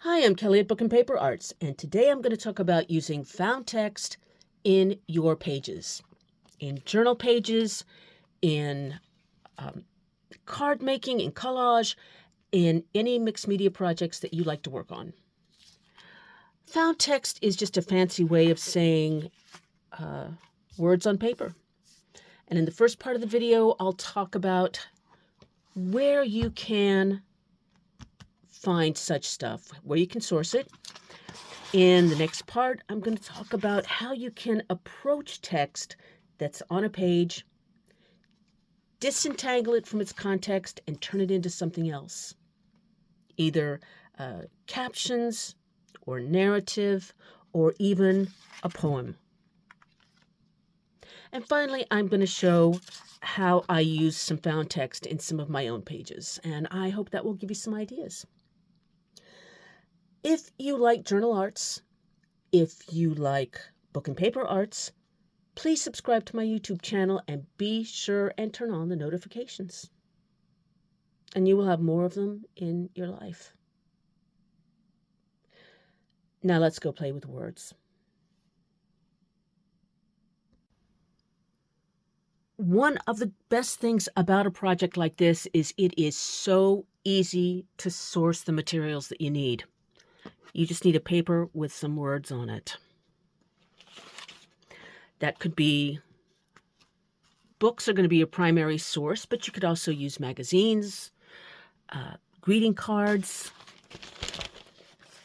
Hi, I'm Kelly at Book and Paper Arts, and today I'm going to talk about using found text in your pages, in journal pages, in card making, in collage, in any mixed media projects that you like to work on. Found text is just a fancy way of saying words on paper. And in the first part of the video, I'll talk about where you can find such stuff, where you can source it. In the next part, I'm going to talk about how you can approach text that's on a page, disentangle it from its context, and turn it into something else. Either captions or narrative or even a poem. And finally, I'm going to show how I use some found text in some of my own pages, and I hope that will give you some ideas. If you like journal arts, if you like book and paper arts, please subscribe to my YouTube channel and be sure and turn on the notifications. And you will have more of them in your life. Now let's go play with words. One of the best things about a project like this is it is so easy to source the materials that you need. You just need a paper with some words on it. That could be, books are going to be your primary source, but you could also use magazines, greeting cards.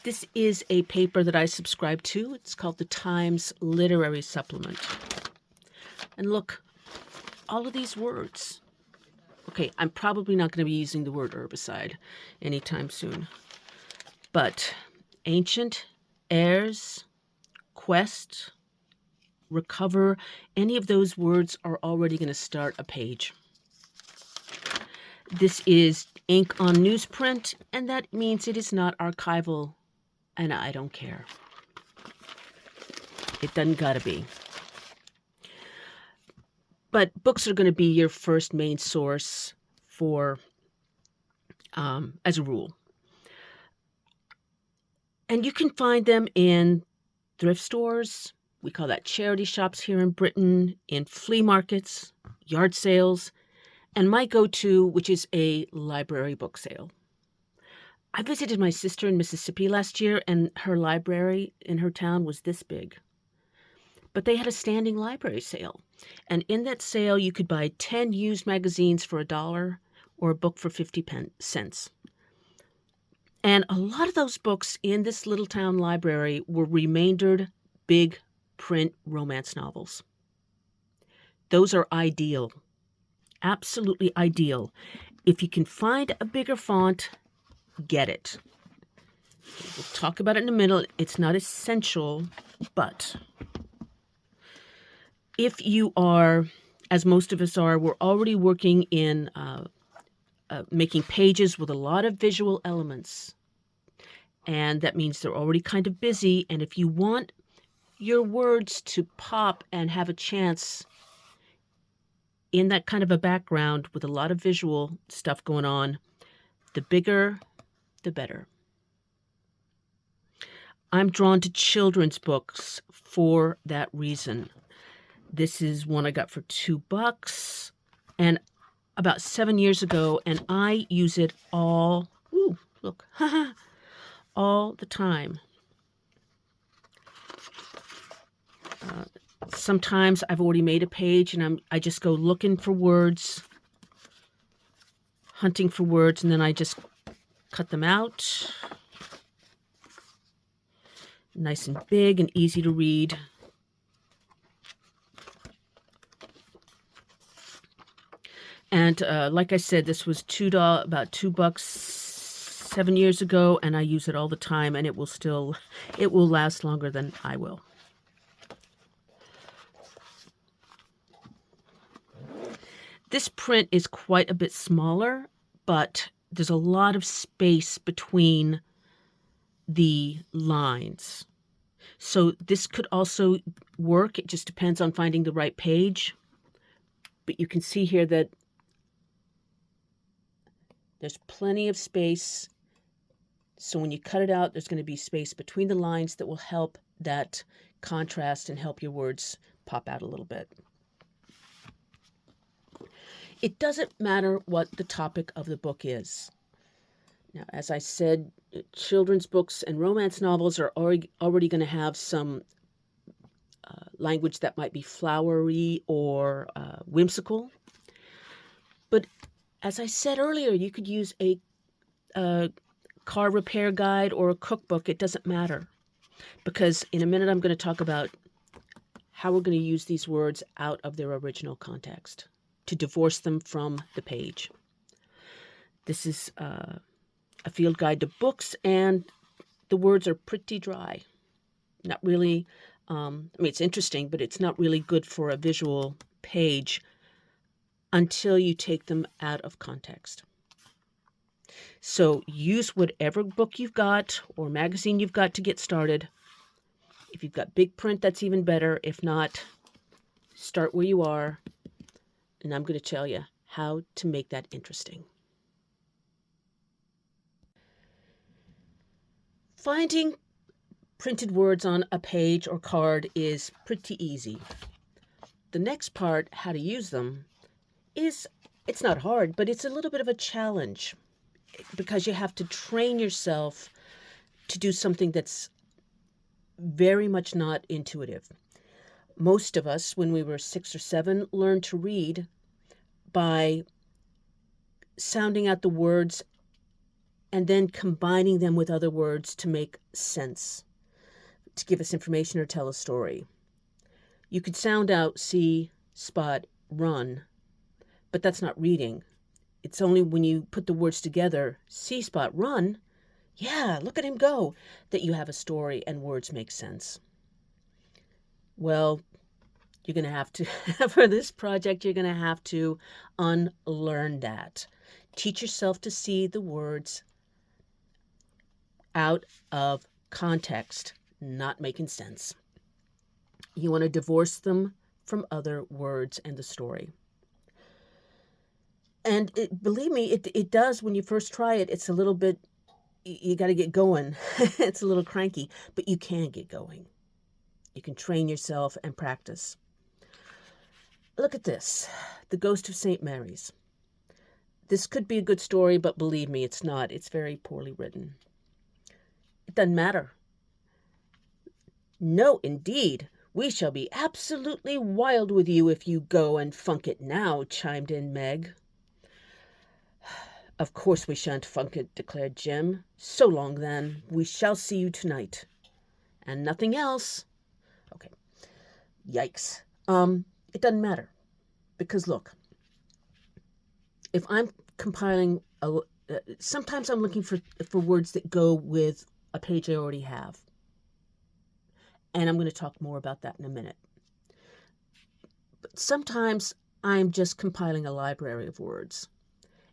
This is a paper that I subscribe to. It's called the Times Literary Supplement. And look, all of these words. Okay, I'm probably not going to be using the word herbicide anytime soon. But ancient, heirs, quest, recover, any of those words are already going to start a page. This is ink on newsprint, and that means it is not archival, and I don't care. It doesn't gotta be. But books are going to be your first main source for, as a rule. And you can find them in thrift stores. We call that charity shops here in Britain, in flea markets, yard sales, and my go-to, which is a library book sale. I visited my sister in Mississippi last year, and her library in her town was this big. But they had a standing library sale. And in that sale, you could buy 10 used magazines for $1 or a book for 50 cents. And a lot of those books in this little town library were remaindered big print romance novels. Those are ideal. Absolutely ideal. If you can find a bigger font, get it. We'll talk about it in a minute. It's not essential, but if you are, as most of us are, we're already working in making pages with a lot of visual elements. And that means they're already kind of busy. And if you want your words to pop and have a chance in that kind of a background with a lot of visual stuff going on, the bigger, the better. I'm drawn to children's books for that reason. This is one I got for $2 and about 7 years ago, and I use it all, all the time. Sometimes I've already made a page and I just go looking for words, hunting for words, and then I just cut them out. Nice and big and easy to read. And like I said, this was about $2 7 years ago, and I use it all the time, and it will last longer than I will. This print is quite a bit smaller, but there's a lot of space between the lines. So this could also work. It just depends on finding the right page. But you can see here that there's plenty of space So when you cut it out, there's going to be space between the lines that will help that contrast and help your words pop out a little bit. It doesn't matter what the topic of the book is. Now, as I said, children's books and romance novels are already going to have some language that might be flowery or whimsical. But as I said earlier, you could use a car repair guide or a cookbook. It doesn't matter, because in a minute I'm going to talk about how we're going to use these words out of their original context to divorce them from the page. This is a field guide to books, and the words are pretty dry. Not really, it's interesting, but it's not really good for a visual page until you take them out of context. So use whatever book you've got or magazine you've got to get started. If you've got big print, that's even better. If not, start where you are, and I'm going to tell you how to make that interesting. Finding printed words on a page or card is pretty easy. The next part, how to use them, it's not hard, but it's a little bit of a challenge, because you have to train yourself to do something that's very much not intuitive. Most of us, when we were 6 or 7, learned to read by sounding out the words and then combining them with other words to make sense, to give us information or tell a story. You could sound out see, spot, run, but that's not reading. It's only when you put the words together, see, spot, run, yeah, look at him go, that you have a story and words make sense. Well, you're going to have to, for this project, you're going to have to unlearn that. Teach yourself to see the words out of context, not making sense. You want to divorce them from other words and the story. And believe me, it does. When you first try it, it's a little bit, you got to get going. It's a little cranky, but you can get going. You can train yourself and practice. Look at this, The Ghost of St. Mary's. This could be a good story, but believe me, it's not. It's very poorly written. It doesn't matter. No, indeed. We shall be absolutely wild with you if you go and funk it now, chimed in Meg. Of course we shan't funk it, declared Jim. So long, then. We shall see you tonight. And nothing else. Okay. Yikes. It doesn't matter. Because look, if I'm compiling, sometimes I'm looking for words that go with a page I already have. And I'm going to talk more about that in a minute. But sometimes I'm just compiling a library of words.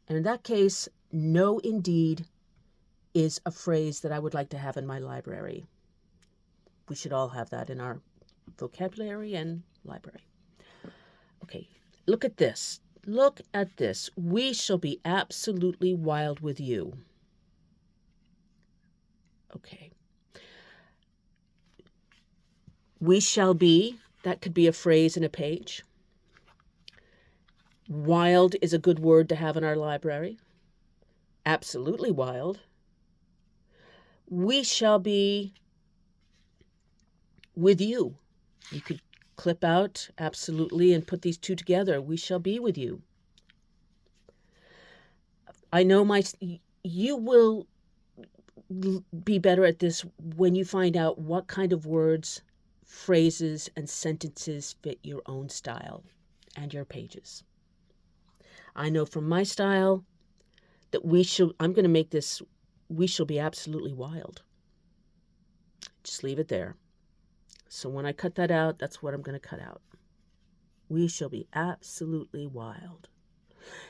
And in that case, no, indeed, is a phrase that I would like to have in my library. We should all have that in our vocabulary and library. Okay, look at this. Look at this. We shall be absolutely wild with you. Okay. We shall be, that could be a phrase in a page. Wild is a good word to have in our library. Absolutely wild. We shall be with you. You could clip out absolutely and put these two together. We shall be with you. I know you will be better at this when you find out what kind of words, phrases, and sentences fit your own style and your pages. I know from my style that I'm going to make this, we shall be absolutely wild. Just leave it there. So when I cut that out, that's what I'm going to cut out. We shall be absolutely wild.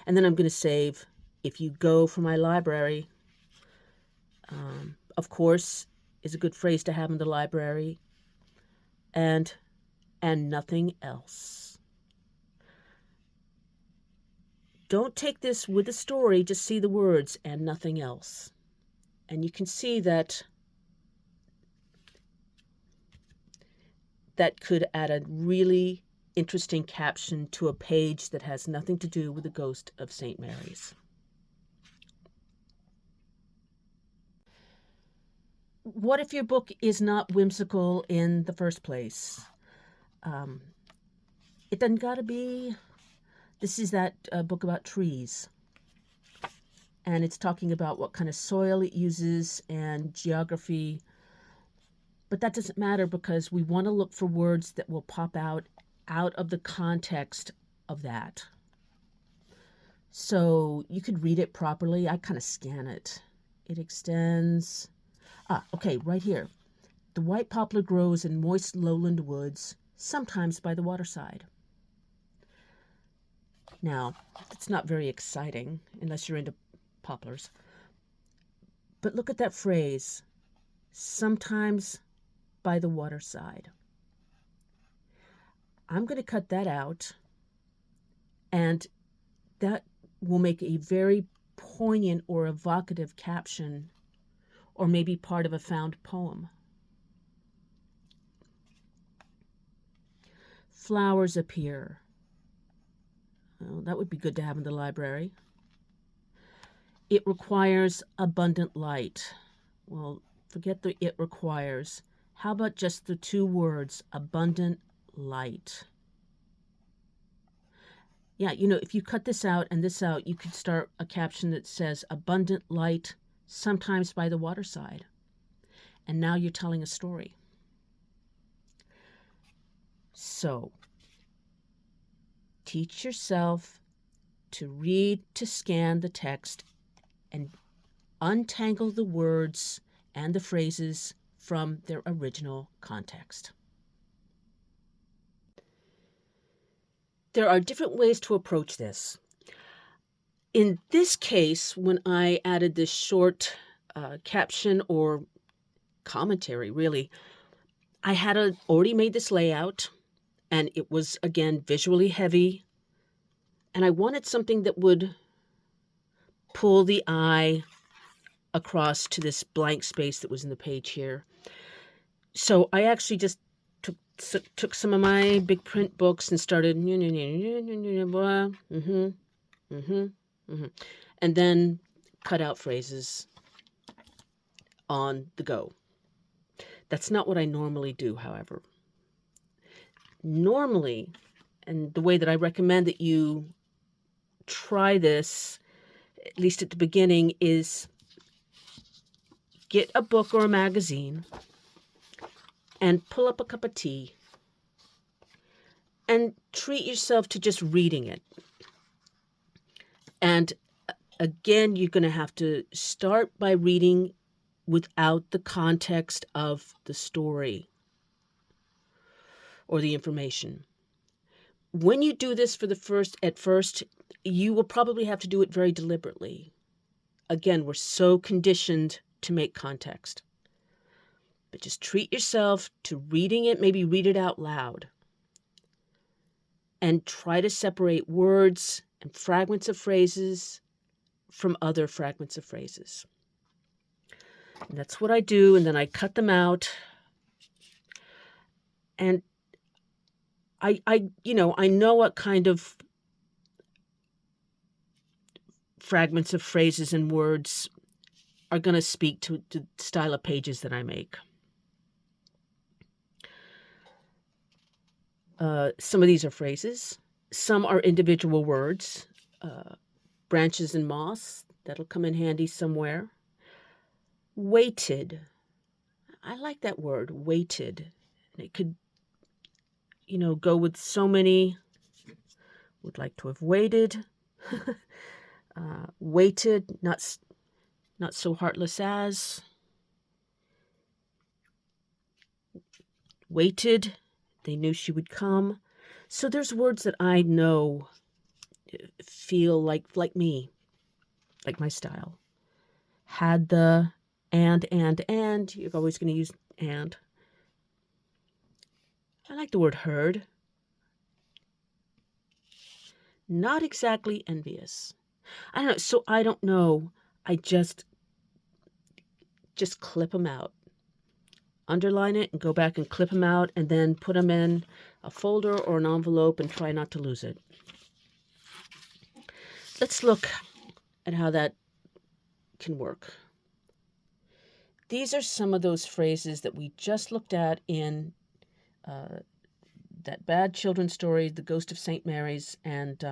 And then I'm going to save, if you go for my library, of course, is a good phrase to have in the library, and nothing else. Don't take this with a story, just see the words and nothing else. And you can see that that could add a really interesting caption to a page that has nothing to do with the ghost of St. Mary's. What if your book is not whimsical in the first place? Um, it doesn't gotta be. This is that book about trees. And it's talking about what kind of soil it uses and geography. But that doesn't matter because we want to look for words that will pop out of the context of that. So you could read it properly. I kind of scan it. It extends. Okay, right here. The white poplar grows in moist lowland woods, sometimes by the waterside. Now, it's not very exciting unless you're into poplars. But look at that phrase, sometimes by the waterside. I'm going to cut that out, and that will make a very poignant or evocative caption, or maybe part of a found poem. Flowers appear. Well, that would be good to have in the library. It requires abundant light. Well, forget the it requires. How about just the two words, abundant light? Yeah, if you cut this out and this out, you could start a caption that says abundant light, sometimes by the waterside. And now you're telling a story. So, teach yourself to read, to scan the text, and untangle the words and the phrases from their original context. There are different ways to approach this. In this case, when I added this short caption or commentary, really, I had already made this layout, and it was, again, visually heavy, and I wanted something that would pull the eye across to this blank space that was in the page here. So I actually just took some of my big print books and started and then cut out phrases on the go. That's not what I normally do, however. Normally, and the way that I recommend that you try this, at least at the beginning, is get a book or a magazine and pull up a cup of tea and treat yourself to just reading it. And again, you're going to have to start by reading without the context of the story or the information. When you do this at first, you will probably have to do it very deliberately. Again, we're so conditioned to make context. But just treat yourself to reading it, maybe read it out loud. And try to separate words and fragments of phrases from other fragments of phrases. And that's what I do, and then I cut them out. And I know what kind of fragments of phrases and words are going to speak to the style of pages that I make. Some of these are phrases. Some are individual words. Branches and moss, that'll come in handy somewhere. Weighted. I like that word, weighted. And it could, go with so many. Would like to have waited. Weighted, not so heartless as. Waited, they knew she would come. So there's words that I know feel like me, like my style. Had the and, you're always going to use and. I like the word heard. Not exactly envious. I don't know. So I don't know. I just just clip them out. Underline it and go back and clip them out, and then put them in a folder or an envelope and try not to lose it. Let's look at how that can work. These are some of those phrases that we just looked at in that bad children's story, The Ghost of St. Mary's, and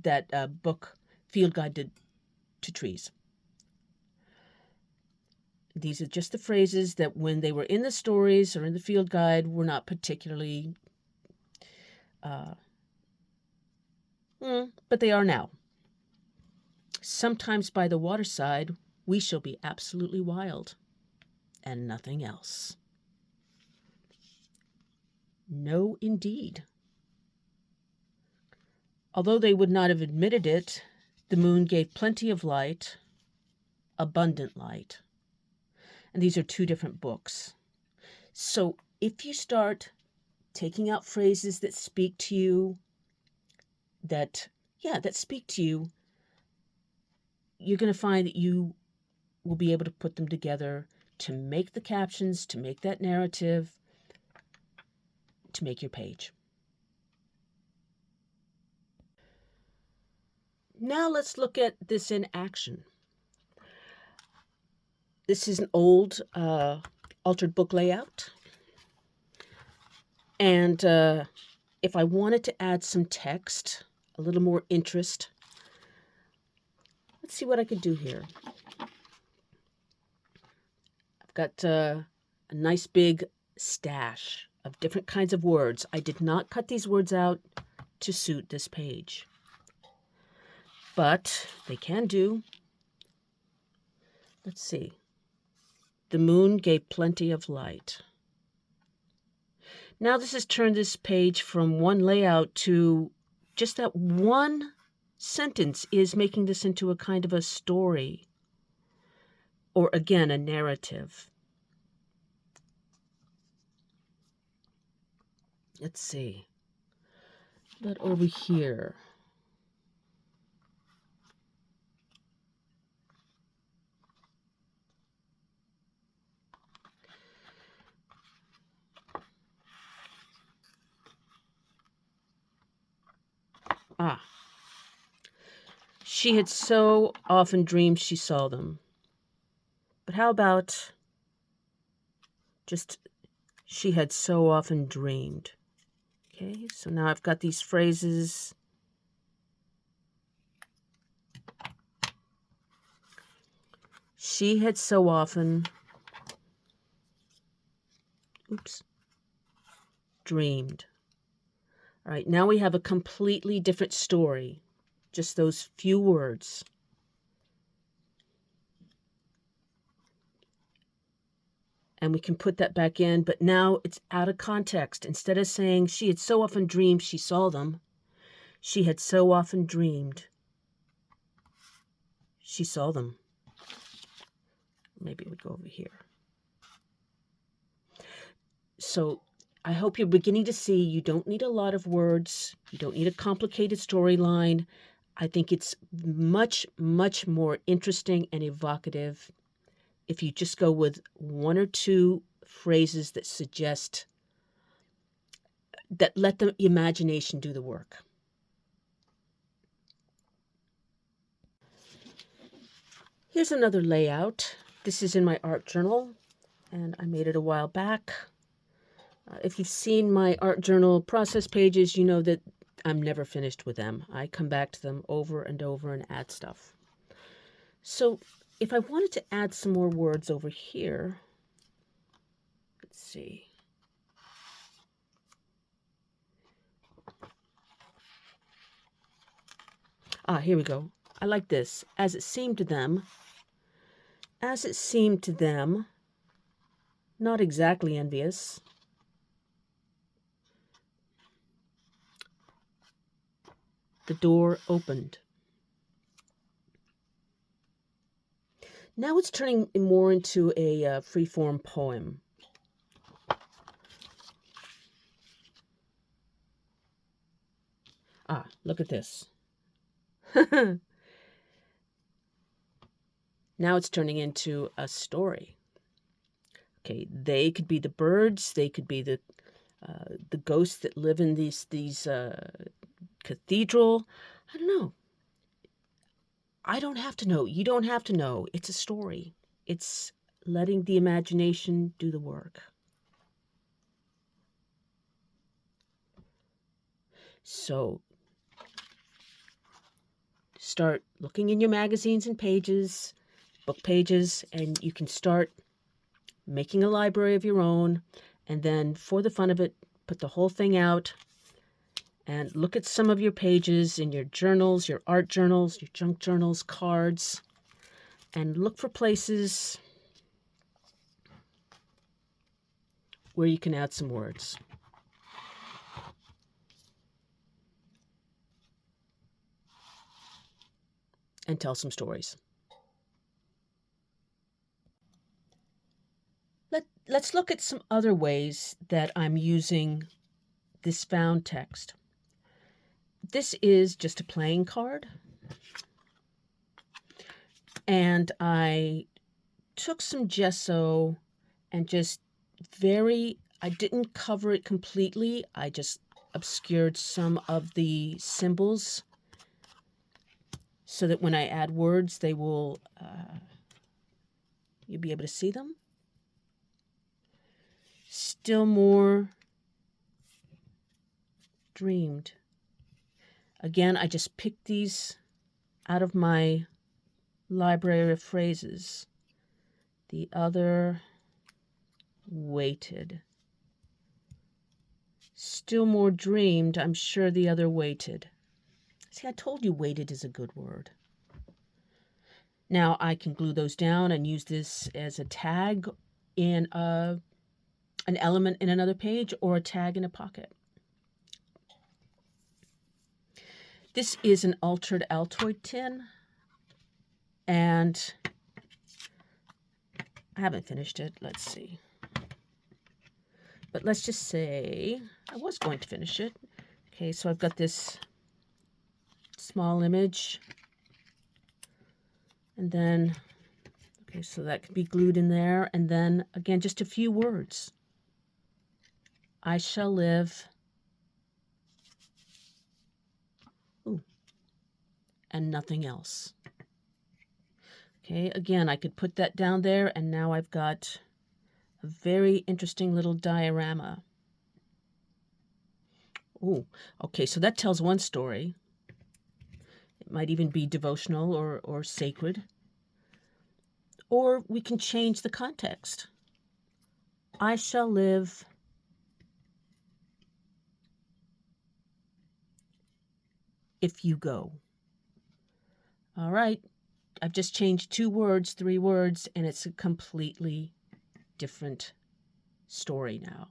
that book, Field Guide to Trees. These are just the phrases that when they were in the stories or in the field guide were not particularly, but they are now. Sometimes by the waterside, we shall be absolutely wild, and nothing else. No, indeed. Although they would not have admitted it, the moon gave plenty of light, abundant light. And these are two different books. So if you start taking out phrases that speak to you, that speak to you, you're going to find that you will be able to put them together to make the captions, to make that narrative, to make your page. Now let's look at this in action. This is an old altered book layout. And if I wanted to add some text, a little more interest, let's see what I could do here. I've got a nice big stash of different kinds of words. I did not cut these words out to suit this page, but they can do. Let's see. The moon gave plenty of light. Now this has turned this page from one layout to just that one sentence is making this into a kind of a story, or again, a narrative. Let's see. But over here. She had so often dreamed she saw them. But how about just she had so often dreamed? Okay, so now I've got these phrases. She had so often, dreamed. All right, now we have a completely different story. Just those few words. And we can put that back in, but now it's out of context. Instead of saying she had so often dreamed she saw them, she had so often dreamed she saw them. Maybe it would go over here. So I hope you're beginning to see you don't need a lot of words. You don't need a complicated storyline. I think it's much, much more interesting and evocative if you just go with one or two phrases that suggest, that let the imagination do the work. Here's another layout. This is in my art journal, and I made it a while back. If you've seen my art journal process pages, you know that I'm never finished with them. I come back to them over and over and add stuff. So if I wanted to add some more words over here, let's see. Here we go. I like this. As it seemed to them, not exactly envious. The door opened. Now it's turning more into a free-form poem. Look at this. Now it's turning into a story. Okay, they could be the birds. They could be the ghosts that live in these cathedral. I don't know. I don't have to know. You don't have to know. It's a story. It's letting the imagination do the work. So start looking in your magazines and pages, book pages, and you can start making a library of your own. And then for the fun of it, put the whole thing out and look at some of your pages in your journals, your art journals, your junk journals, cards, and look for places where you can add some words. And tell some stories. Let's look at some other ways that I'm using this found text. This is just a playing card. And I took some gesso and just I didn't cover it completely. I just obscured some of the symbols so that when I add words, they will, you'll be able to see them. Still more dreamed. Again, I just picked these out of my library of phrases. The other waited. Still more dreamed. I'm sure the other waited. See, I told you waited is a good word. Now I can glue those down and use this as a tag in an element in another page or a tag in a pocket. This is an altered Altoid tin, and I haven't finished it. Let's see. But let's just say I was going to finish it. Okay, so I've got this small image. And then, okay, so that could be glued in there. And then, again, just a few words. I shall live. Ooh. And nothing else. Okay, again, I could put that down there, and now I've got a very interesting little diorama. Ooh, okay, so that tells one story. It might even be devotional or sacred. Or we can change the context. I shall live if you go. All right, I've just changed 2 words, 3 words, and it's a completely different story now.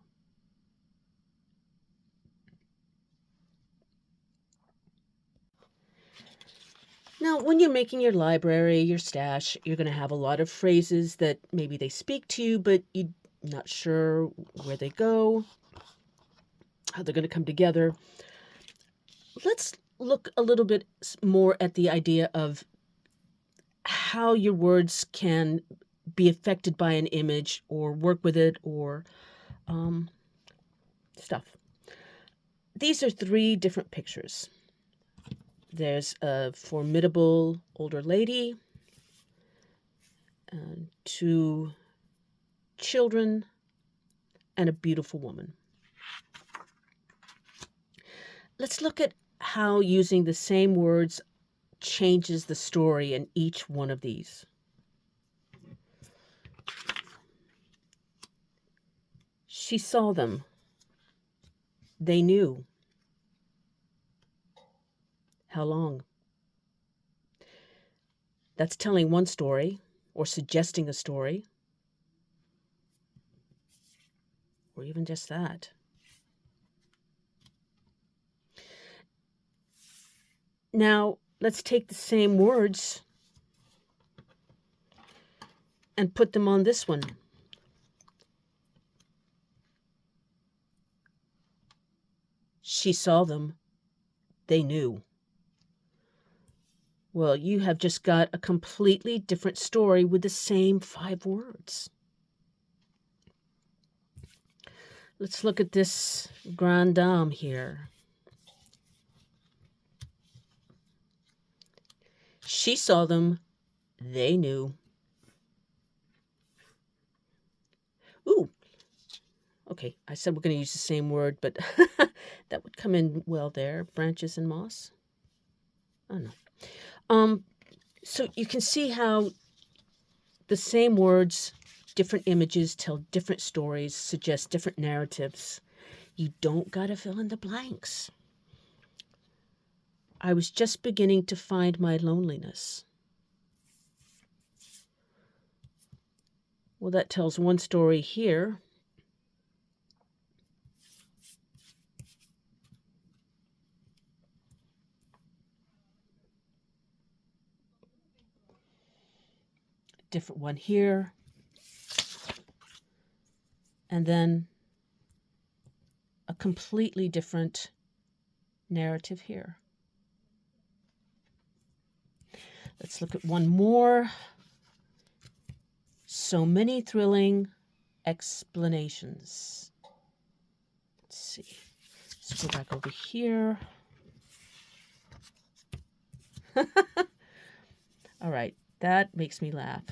Now, when you're making your library, your stash, you're going to have a lot of phrases that maybe they speak to you, but you're not sure where they go, how they're going to come together. Let's look a little bit more at the idea of how your words can be affected by an image or work with it or stuff. These are 3 different pictures. There's a formidable older lady, 2 children, and a beautiful woman. Let's look at how using the same words changes the story in each one of these. She saw them. They knew. How long? That's telling one story, or suggesting a story, or even just that. Now, let's take the same words and put them on this one. She saw them. They knew. Well, you have just got a completely different story with the same 5 words. Let's look at this grande dame here. She saw them. They knew. Ooh. Okay, I said we're going to use the same word, but that would come in well there. Branches and moss. Oh, no. So you can see how the same words, different images tell different stories, suggest different narratives. You don't got to fill in the blanks. I was just beginning to find my loneliness. Well, that tells one story here. Different one here. And then a completely different narrative here. Let's look at one more. So many thrilling explanations. Let's see. Let's go back over here. All right, that makes me laugh.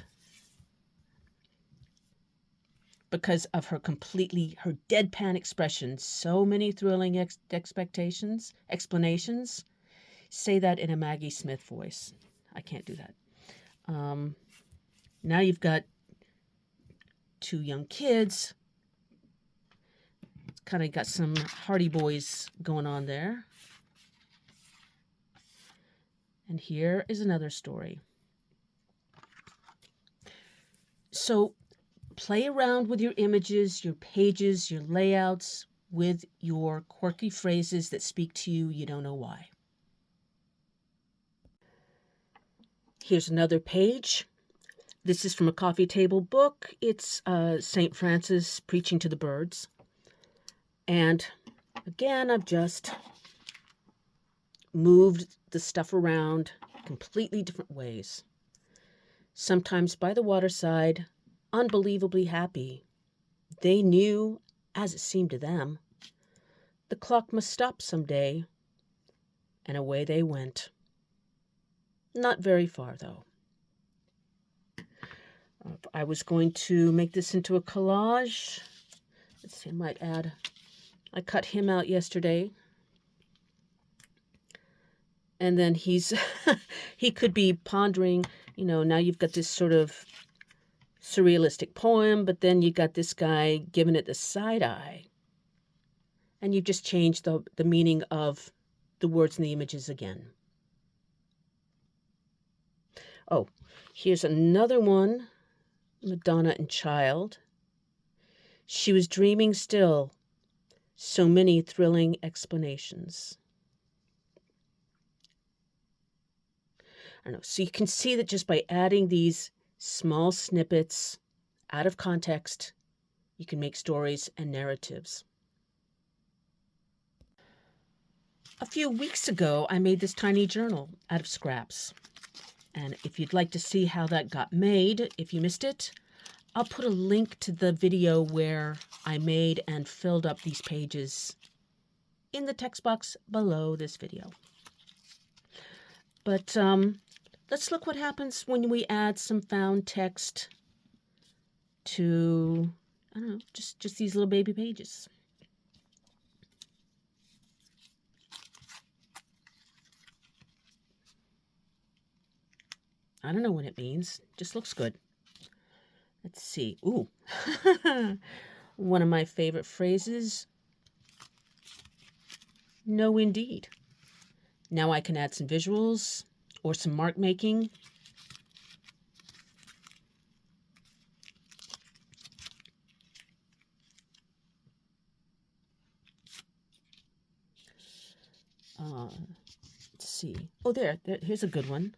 Because of her deadpan expression. So many thrilling explanations. Say that in a Maggie Smith voice. I can't do that. Now you've got 2 young kids. Kind of got some Hardy Boys going on there. And here is another story. So play around with your images, your pages, your layouts, with your quirky phrases that speak to you. You don't know why. Here's another page. This is from a coffee table book. It's St. Francis preaching to the birds. And again, I've just moved the stuff around completely different ways. Sometimes by the waterside, unbelievably happy. They knew, as it seemed to them, the clock must stop someday, and away they went. Not very far, though. I was going to make this into a collage. Let's see, I might add, I cut him out yesterday. And then he could be pondering, now you've got this sort of surrealistic poem, but then you got this guy giving it the side eye. And you've just changed the meaning of the words and the images again. Oh, here's another one, Madonna and Child. She was dreaming still, so many thrilling explanations. I don't know. So you can see that just by adding these small snippets out of context, you can make stories and narratives. A few weeks ago, I made this tiny journal out of scraps. And if you'd like to see how that got made, if you missed it, I'll put a link to the video where I made and filled up these pages in the text box below this video. But let's look what happens when we add some found text to, I don't know, just these little baby pages. I don't know what it means. Just looks good. Let's see. Ooh. One of my favorite phrases. No, indeed. Now I can add some visuals or some mark making. Let's see. Oh, here's a good one.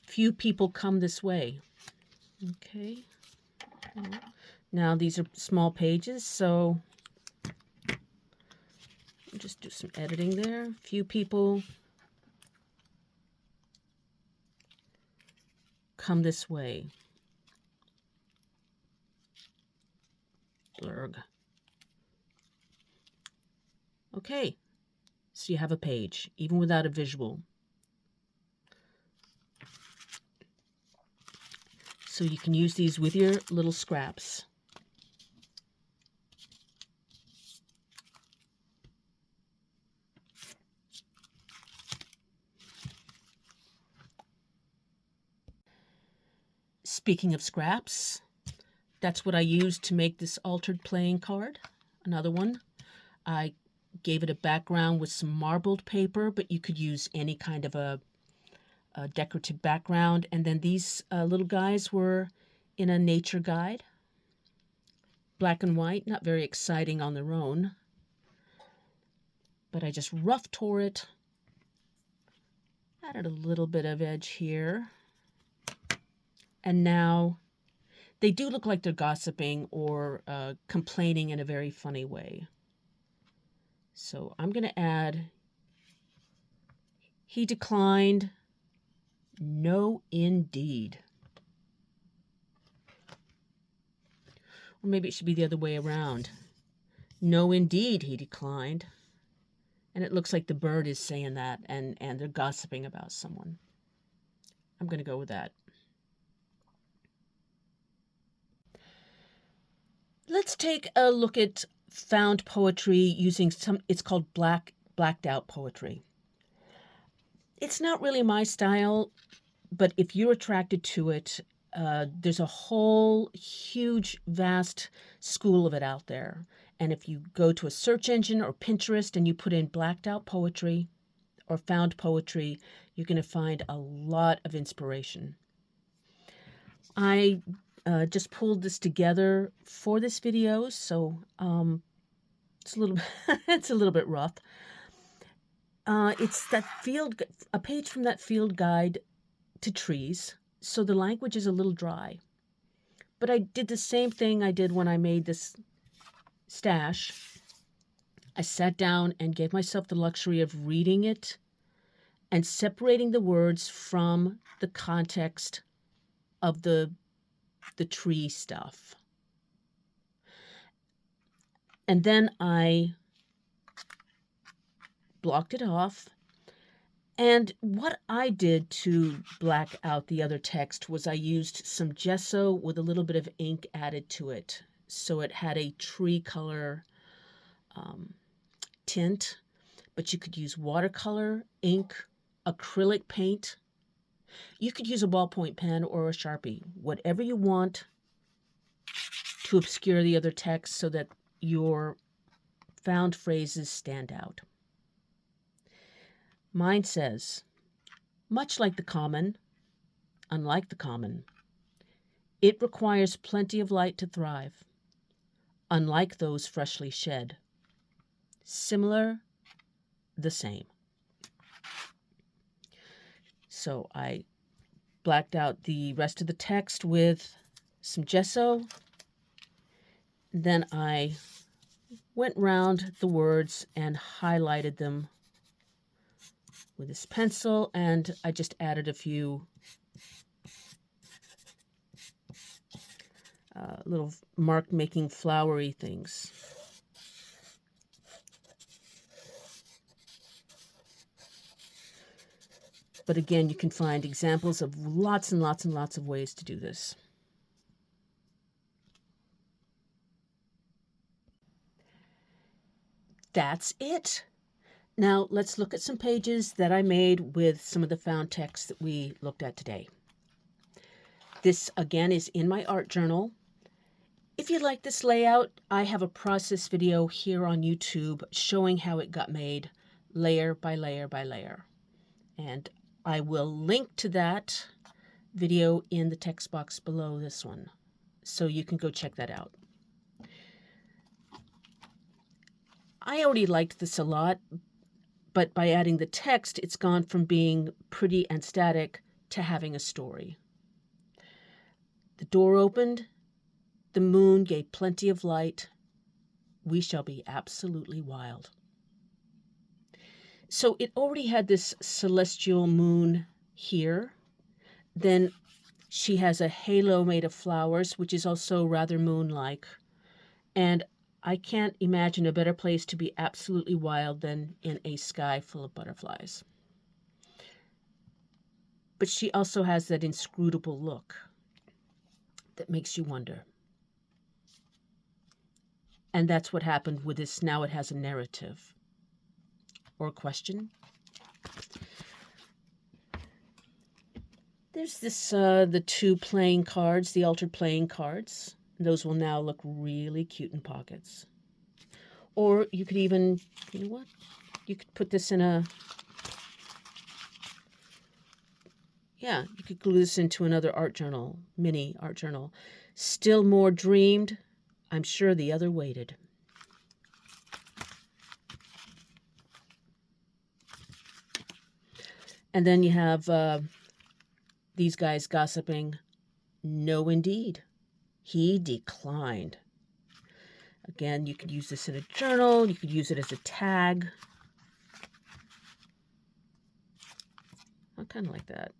Few people come this way. Okay. Now these are small pages, so I'll just do some editing there. Few people come this way. Blurg. Okay, so you have a page, even without a visual. So you can use these with your little scraps. Speaking of scraps, that's what I used to make this altered playing card. Another one. I gave it a background with some marbled paper, but you could use any kind of a decorative background. And then these little guys were in a nature guide. Black and white, not very exciting on their own. But I just rough tore it. Added a little bit of edge here. And now they do look like they're gossiping or complaining in a very funny way. So I'm going to add, he declined. No, indeed. Or maybe it should be the other way around. No, indeed, he declined. And it looks like the bird is saying that, and they're gossiping about someone. I'm going to go with that. Let's take a look at found poetry using it's called blacked out poetry. It's not really my style, but if you're attracted to it, there's a whole huge, vast school of it out there. And if you go to a search engine or Pinterest and you put in blacked out poetry or found poetry, you're going to find a lot of inspiration. I just pulled this together for this video, so it's a little it's a little bit rough. It's a page from that field guide to trees, so the language is a little dry. But I did the same thing I did when I made this stash. I sat down and gave myself the luxury of reading it and separating the words from the context of the tree stuff. And then I blocked it off. And what I did to black out the other text was I used some gesso with a little bit of ink added to it. So it had a tree color tint, but you could use watercolor, ink, acrylic paint. You could use a ballpoint pen or a Sharpie, whatever you want to obscure the other text so that your found phrases stand out. Mine says, much like the common, unlike the common, it requires plenty of light to thrive, unlike those freshly shed. Similar, the same. So I blacked out the rest of the text with some gesso. Then I went round the words and highlighted them with this pencil, and I just added a few little mark-making flowery things. But again, you can find examples of lots and lots and lots of ways to do this. That's it. Now let's look at some pages that I made with some of the found text that we looked at today. This again is in my art journal. If you like this layout, I have a process video here on YouTube showing how it got made layer by layer by layer. And I will link to that video in the text box below this one, so you can go check that out. I already liked this a lot, but by adding the text, it's gone from being pretty and static to having a story. The door opened, the moon gave plenty of light. We shall be absolutely wild. So it already had this celestial moon here. Then She has a halo made of flowers, which is also rather moon-like. And I can't imagine a better place to be absolutely wild than in a sky full of butterflies. But she also has that inscrutable look that makes you wonder. And that's what happened with this. Now it has a narrative or a question. There's this, the two playing cards, the altered playing cards. Those will now look really cute in pockets. Or you could even, you know what? You could put this in a, yeah, you could glue this into another art journal, mini art journal. Still more dreamed. I'm sure the other waited. And then you have these guys gossiping. No, indeed. He declined. Again, you could use this in a journal. You could use it as a tag. I kind of like that.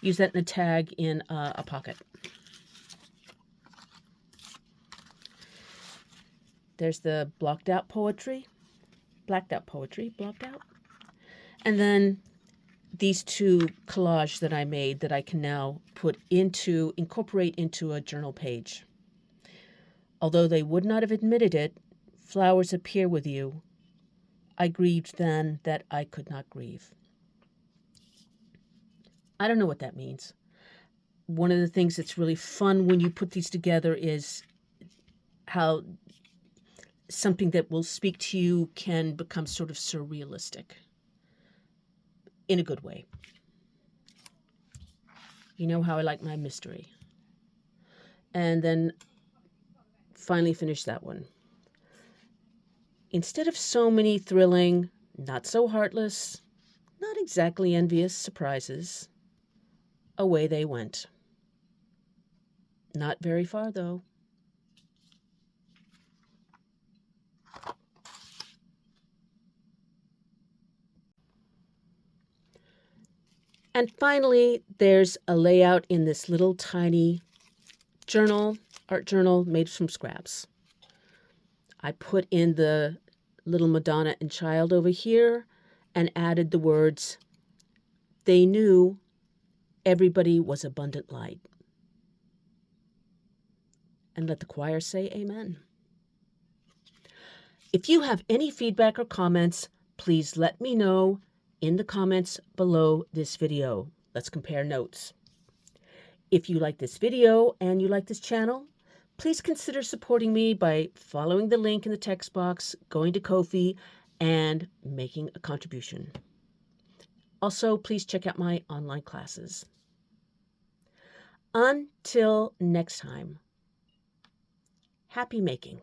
Use that in a tag in a pocket. There's the blocked out poetry. Blacked out poetry. Blocked out. And then these two collages that I made that I can now incorporate into a journal page. Although they would not have admitted it, flowers appear with you. I grieved then that I could not grieve. I don't know what that means. One of the things that's really fun when you put these together is how something that will speak to you can become sort of surrealistic in a good way. You know how I like my mystery. And then finally finish that one. Instead of so many thrilling, not so heartless, not exactly envious surprises, away they went. Not very far, though. And finally, there's a layout in this little tiny journal, art journal made from scraps. I put in the little Madonna and child over here and added the words, "They knew everybody was abundant light." And let the choir say amen. If you have any feedback or comments, please let me know in the comments below this video. Let's compare notes. If you like this video and you like this channel, please consider supporting me by following the link in the text box, going to Ko-fi, and making a contribution. Also, please check out my online classes. Until next time, happy making.